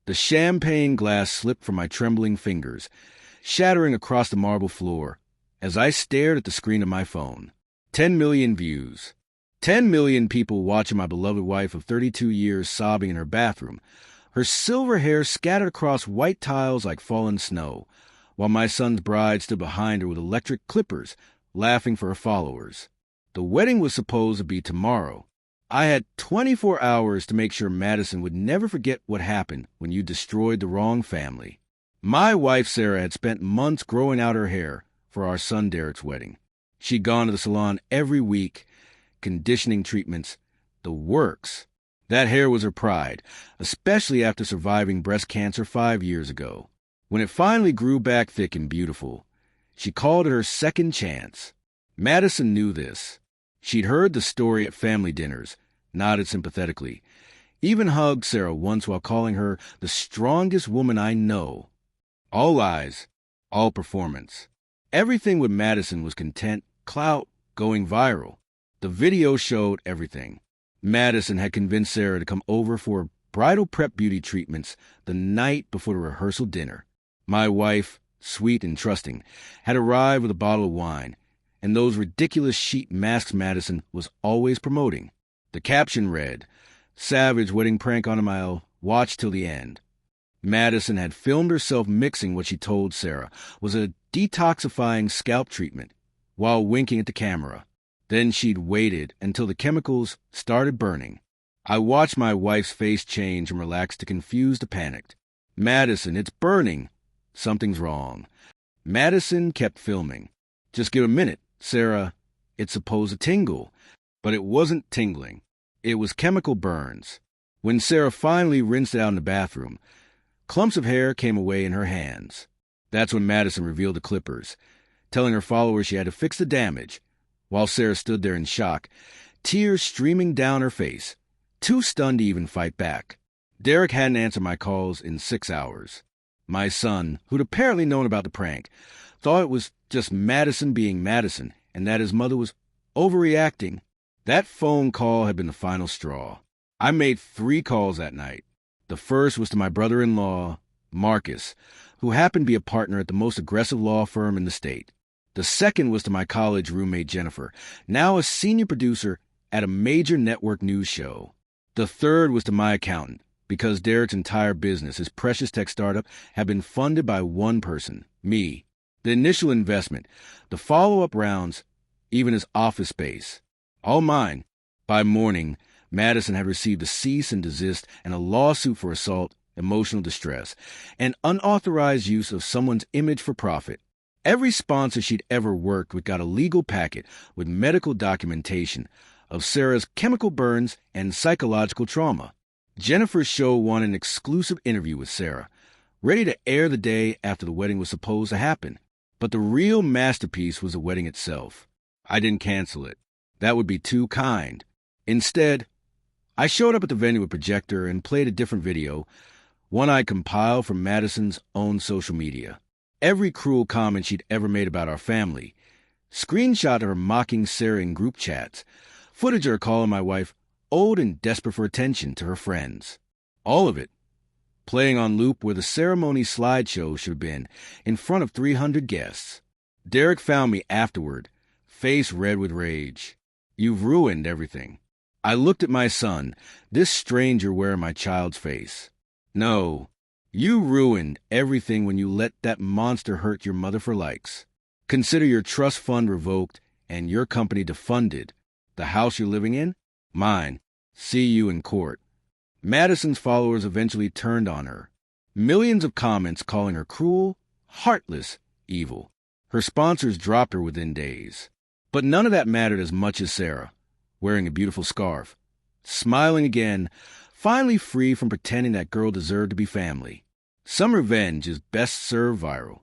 The champagne glass slipped from my trembling fingers, shattering across the marble floor as I stared at the screen of my phone. 10 million views. 10 million people watching my beloved wife of 32 years sobbing in her bathroom, her silver hair scattered across white tiles like fallen snow, while my son's bride stood behind her with electric clippers, laughing for her followers. The wedding was supposed to be tomorrow. I had 24 hours to make sure Madison would never forget what happened when you destroyed the wrong family. My wife, Sarah, had spent months growing out her hair for our son Derek's wedding. She'd gone to the salon every week, conditioning treatments, the works. That hair was her pride, especially after surviving breast cancer 5 years ago. When it finally grew back thick and beautiful, she called it her second chance. Madison knew this. She'd heard the story at family dinners, nodded sympathetically, even hugged Sarah once while calling her the strongest woman I know. All lies, all performance. Everything with Madison was content, clout, going viral. The video showed everything. Madison had convinced Sarah to come over for bridal prep beauty treatments the night before the rehearsal dinner. My wife, sweet and trusting, had arrived with a bottle of wine, and those ridiculous sheet masks Madison was always promoting. The caption read, "Savage wedding prank on a mile, watch till the end." Madison had filmed herself mixing what she told Sarah was a detoxifying scalp treatment while winking at the camera. Then she'd waited until the chemicals started burning. I watched my wife's face change from relaxed to confused to panicked. "Madison, it's burning. Something's wrong." Madison kept filming. "Just give a minute, Sarah. It's supposed to tingle." But it wasn't tingling. It was chemical burns. When Sarah finally rinsed it out in the bathroom, clumps of hair came away in her hands. That's when Madison revealed the clippers, telling her followers she had to fix the damage, while Sarah stood there in shock, tears streaming down her face, too stunned to even fight back. Derek hadn't answered my calls in 6 hours. My son, who'd apparently known about the prank, thought it was just Madison being Madison and that his mother was overreacting. That phone call had been the final straw. I made 3 calls that night. The first was to my brother-in-law, Marcus, who happened to be a partner at the most aggressive law firm in the state. The second was to my college roommate, Jennifer, now a senior producer at a major network news show. The third was to my accountant, because Derek's entire business, his precious tech startup, had been funded by one person, me. The initial investment, the follow-up rounds, even his office space. All mine. By morning, Madison had received a cease and desist and a lawsuit for assault, emotional distress, and unauthorized use of someone's image for profit. Every sponsor she'd ever worked with got a legal packet with medical documentation of Sarah's chemical burns and psychological trauma. Jennifer's show wanted an exclusive interview with Sarah, ready to air the day after the wedding was supposed to happen. But the real masterpiece was the wedding itself. I didn't cancel it. That would be too kind. Instead, I showed up at the venue with a projector and played a different video, one I compiled from Madison's own social media. Every cruel comment she'd ever made about our family, screenshot of her mocking Sarah in group chats, footage of her calling my wife old and desperate for attention to her friends. All of it, playing on loop where the ceremony slideshow should have been, in front of 300 guests. Derek found me afterward, face red with rage. "You've ruined everything." I looked at my son, this stranger wearing my child's face. "No. You ruined everything when you let that monster hurt your mother for likes. Consider your trust fund revoked and your company defunded. The house you're living in? Mine. See you in court." Madison's followers eventually turned on her. Millions of comments calling her cruel, heartless, evil. Her sponsors dropped her within days. But none of that mattered as much as Sarah, wearing a beautiful scarf, smiling again, finally free from pretending that girl deserved to be family. Some revenge is best served viral.